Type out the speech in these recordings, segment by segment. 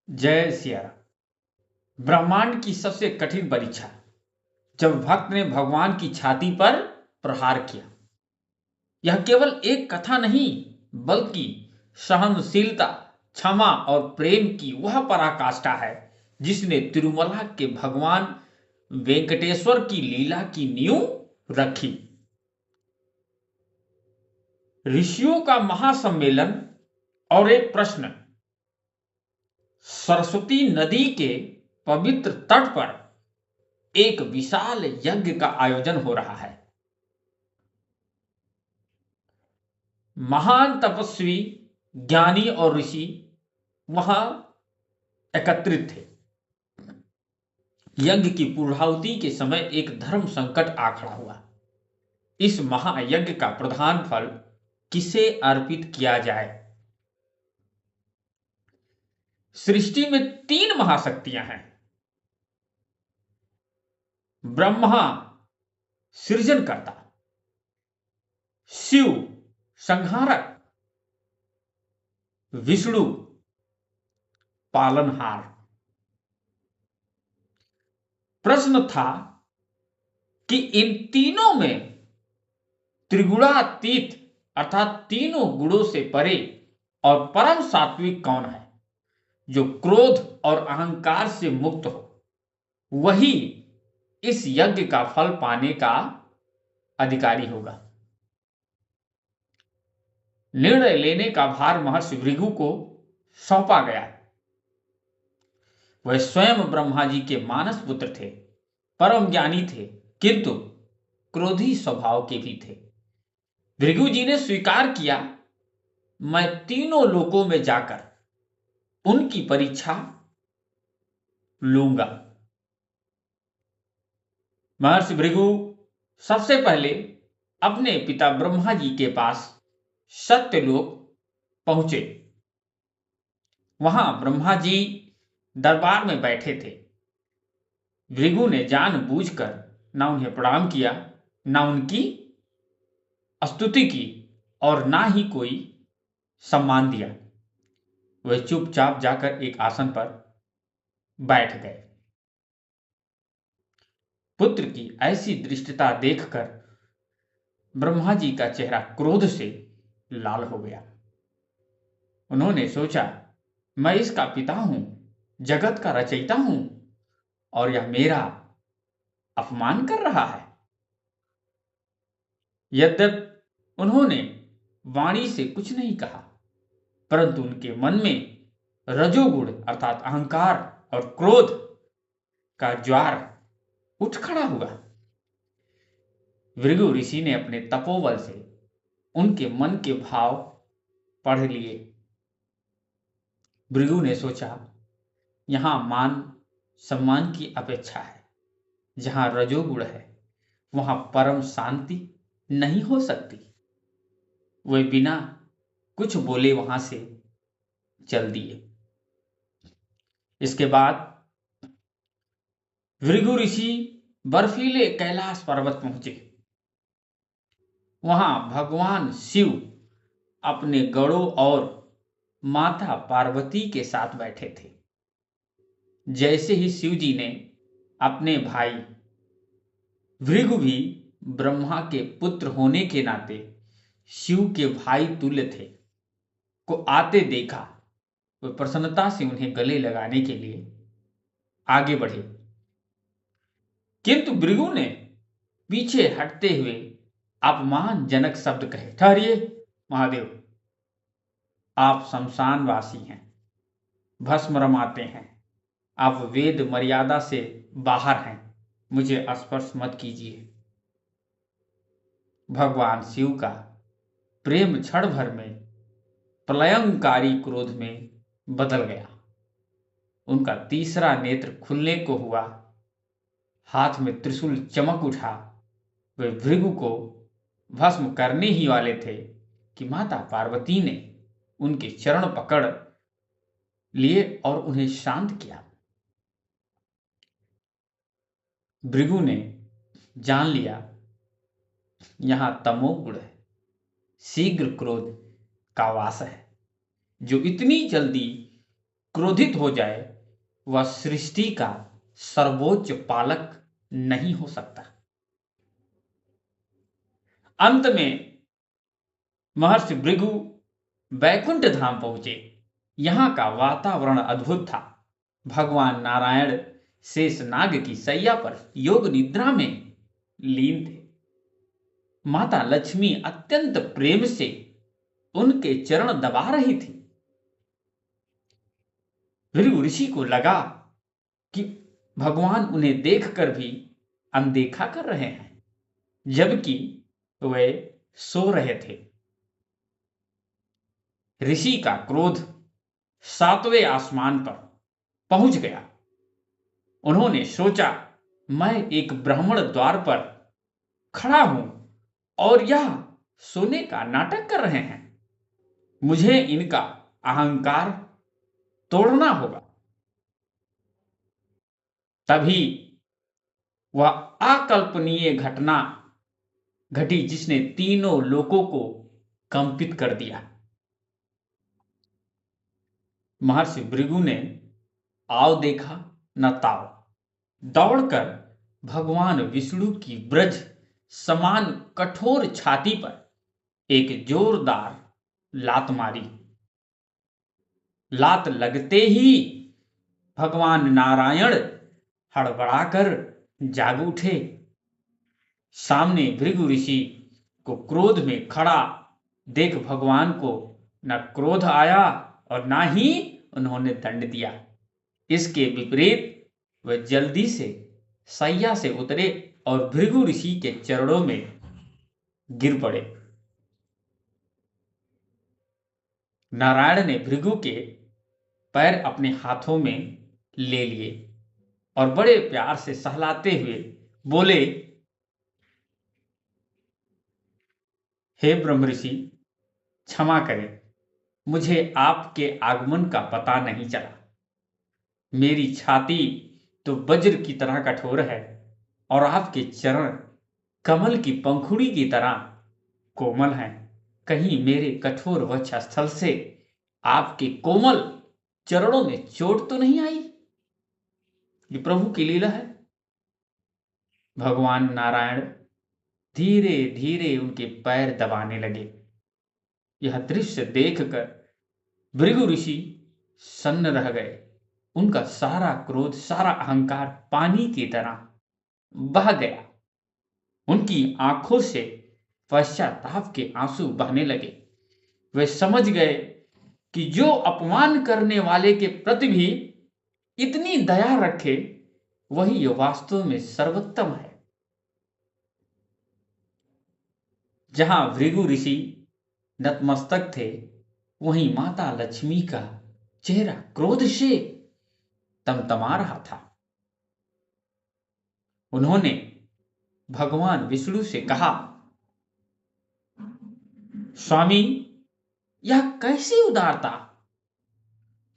जय सिया राम। ब्रह्मांड की सबसे कठिन परीक्षा, जब भक्त ने भगवान की छाती पर प्रहार किया। यह केवल एक कथा नहीं, बल्कि सहनशीलता, क्षमा और प्रेम की वह पराकाष्ठा है जिसने तिरुमला के भगवान वेंकटेश्वर की लीला की नींव रखी। ऋषियों का महासम्मेलन और एक प्रश्न। सरस्वती नदी के पवित्र तट पर एक विशाल यज्ञ का आयोजन हो रहा है। महान तपस्वी, ज्ञानी और ऋषि वहां एकत्रित थे। यज्ञ की पूर्णाहुति के समय एक धर्म संकट आ खड़ा हुआ। इस महायज्ञ का प्रधान फल किसे अर्पित किया जाए? सृष्टि में तीन महाशक्तियां हैं। ब्रह्मा सृजनकर्ता, शिव संहारक, विष्णु पालनहार। प्रश्न था कि इन तीनों में त्रिगुणातीत अर्थात तीनों गुणों से परे और परम सात्विक कौन है, जो क्रोध और अहंकार से मुक्त हो? वही इस यज्ञ का फल पाने का अधिकारी होगा। निर्णय लेने का भार महर्षि भृगु को सौंपा गया। वह स्वयं ब्रह्मा जी के मानस पुत्र थे, परम ज्ञानी थे, किंतु क्रोधी स्वभाव के भी थे। भृगु जी ने स्वीकार किया, मैं तीनों लोकों में जाकर उनकी परीक्षा लूंगा। महर्षि भृगु सबसे पहले अपने पिता ब्रह्मा जी के पास सत्यलोक पहुंचे। वहां ब्रह्मा जी दरबार में बैठे थे। भृगु ने जानबूझकर ना उन्हें प्रणाम किया, ना उनकी स्तुति की और ना ही कोई सम्मान दिया। वह चुपचाप जाकर एक आसन पर बैठ गए। पुत्र की ऐसी दृष्टता देखकर ब्रह्मा जी का चेहरा क्रोध से लाल हो गया। उन्होंने सोचा, मैं इसका पिता हूं, जगत का रचयिता हूं, और यह मेरा अपमान कर रहा है। यद्यपि उन्होंने वाणी से कुछ नहीं कहा, परंतु उनके मन में रजोगुण अर्थात अहंकार और क्रोध का ज्वार उठ खड़ा हुआ। भृगु ऋषि ने अपने तपोबल से उनके मन के भाव पढ़ लिए। भृगु ने सोचा, यहां मान सम्मान की अपेक्षा है। जहां रजोगुण है वहां परम शांति नहीं हो सकती। वे बिना कुछ बोले वहां से चल दिए। इसके बाद भृगु ऋषि बर्फीले कैलाश पर्वत पहुंचे। वहां भगवान शिव अपने गणों और माता पार्वती के साथ बैठे थे। जैसे ही शिव जी ने अपने भाई भृगु भी ब्रह्मा के पुत्र होने के नाते शिव के भाई तुल्य थे को आते देखा, वे प्रसन्नता से उन्हें गले लगाने के लिए आगे बढ़े। किंतु भृगु ने पीछे हटते हुए अपमानजनक शब्द कहे। ठहरिए महादेव, आप शमशानवासी हैं, भस्म रमाते हैं, आप वेद मर्यादा से बाहर हैं, मुझे स्पर्श मत कीजिए। भगवान शिव का प्रेम क्षण भर में प्रलयंकारी क्रोध में बदल गया। उनका तीसरा नेत्र खुलने को हुआ, हाथ में त्रिशूल चमक उठा। वे भृगु को भस्म करने ही वाले थे कि माता पार्वती ने उनके चरण पकड़ लिए और उन्हें शांत किया। भृगु ने जान लिया, यहां तमोगुण है, शीघ्र क्रोध का वास है, जो इतनी जल्दी क्रोधित हो जाए वह सृष्टि का सर्वोच्च पालक नहीं हो सकता। अंत में महर्षि भृगु बैकुंठ धाम पहुंचे। यहां का वातावरण अद्भुत था। भगवान नारायण शेषनाग की सैया पर योग निद्रा में लीन थे। माता लक्ष्मी अत्यंत प्रेम से उनके चरण दबा रही थी। भृगु ऋषि को लगा कि भगवान उन्हें देखकर भी अनदेखा कर रहे हैं, जबकि वे सो रहे थे। ऋषि का क्रोध सातवें आसमान पर पहुंच गया। उन्होंने सोचा, मैं एक ब्राह्मण द्वार पर खड़ा हूं और यह सोने का नाटक कर रहे हैं। मुझे इनका अहंकार तोड़ना होगा। तभी वह अकल्पनीय घटना घटी जिसने तीनों लोगों को कंपित कर दिया। महर्षि भृगु ने आओ देखा न ताओ, दौड़कर भगवान विष्णु की ब्रज समान कठोर छाती पर एक जोरदार लात मारी। लात लगते ही भगवान नारायण हड़बड़ाकर जाग उठे। सामने भृगु ऋषि को क्रोध में खड़ा देख भगवान को न क्रोध आया और न ही उन्होंने दंड दिया। इसके विपरीत वे जल्दी से सैया से उतरे और भृगु ऋषि के चरणों में गिर पड़े। नारायण ने भृगु के पैर अपने हाथों में ले लिए और बड़े प्यार से सहलाते हुए बोले, हे ब्रह्म ऋषि, क्षमा करें, मुझे आपके आगमन का पता नहीं चला। मेरी छाती तो वज्र की तरह कठोर है और आपके चरण कमल की पंखुड़ी की तरह कोमल हैं। कहीं मेरे कठोर वक्षस्थल से आपके कोमल चरणों में चोट तो नहीं आई? ये प्रभु की लीला है। भगवान नारायण धीरे धीरे उनके पैर दबाने लगे। यह दृश्य देखकर भृगु ऋषि सन्न रह गए। उनका सारा क्रोध, सारा अहंकार पानी की तरह बह गया। उनकी आंखों से पश्चाताप के आंसू बहने लगे। वे समझ गए कि जो अपमान करने वाले के प्रति भी इतनी दया रखे, वही वास्तव में सर्वोत्तम है। जहां भृगु ऋषि नतमस्तक थे, वहीं माता लक्ष्मी का चेहरा क्रोध से तमतमा रहा था। उन्होंने भगवान विष्णु से कहा, स्वामी, यह कैसी उदारता!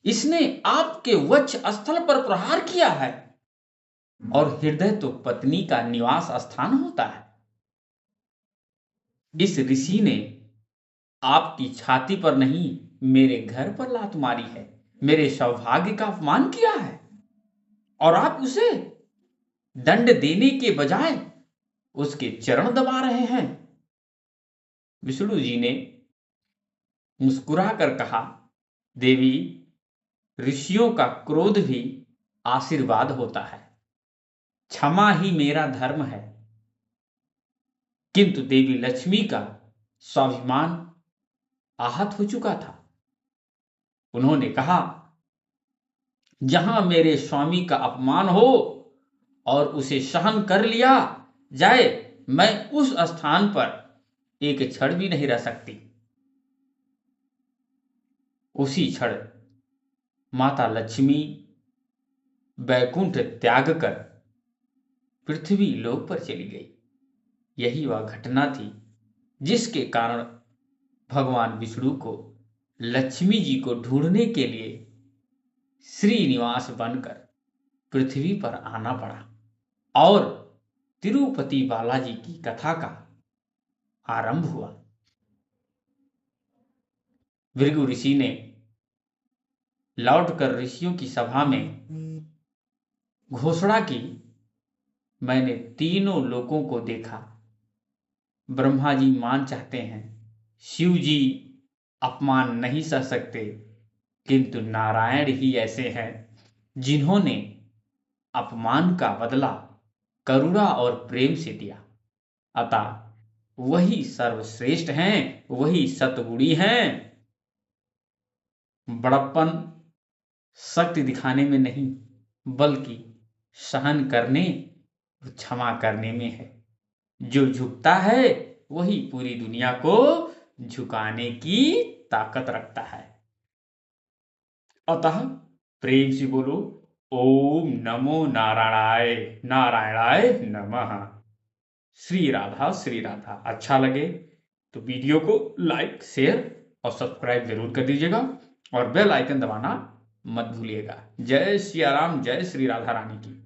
इसने आपके वक्ष स्थल पर प्रहार किया है और हृदय तो पत्नी का निवास स्थान होता है। इस ऋषि ने आपकी छाती पर नहीं, मेरे घर पर लात मारी है, मेरे सौभाग्य का अपमान किया है और आप उसे दंड देने के बजाय उसके चरण दबा रहे हैं। विष्णु जी ने मुस्कुराकर कहा, देवी, ऋषियों का क्रोध भी आशीर्वाद होता है। क्षमा ही मेरा धर्म है। किंतु देवी लक्ष्मी का स्वाभिमान आहत हो चुका था। उन्होंने कहा, जहां मेरे स्वामी का अपमान हो और उसे सहन कर लिया जाए, मैं उस स्थान पर एक क्षण भी नहीं रह सकती। उसी क्षण माता लक्ष्मी बैकुंठ त्याग कर पृथ्वी लोक पर चली गई। यही वह घटना थी जिसके कारण भगवान विष्णु को लक्ष्मी जी को ढूंढने के लिए श्रीनिवास बनकर पृथ्वी पर आना पड़ा और तिरुपति बालाजी की कथा का आरंभ हुआ। भृगु ऋषि ने लौटकर ऋषियों की सभा में घोषणा की, मैंने तीनों लोगों को देखा। ब्रह्मा जी मान चाहते हैं, शिव जी अपमान नहीं सह सकते, किंतु नारायण ही ऐसे हैं जिन्होंने अपमान का बदला करुणा और प्रेम से दिया। अतः वही सर्वश्रेष्ठ हैं, वही सतगुणी हैं। बड़प्पन शक्ति दिखाने में नहीं, बल्कि सहन करने और क्षमा करने में है। जो झुकता है वही पूरी दुनिया को झुकाने की ताकत रखता है। अतः प्रेम से बोलो, ओम नमो नारायणाय, नारायणाय नमः। श्री राधा श्री राधा। अच्छा लगे तो वीडियो को लाइक, शेयर और सब्सक्राइब जरूर कर दीजिएगा और बेल आइकन दबाना मत भूलिएगा। जय सिया राम, जय श्री राधा रानी की।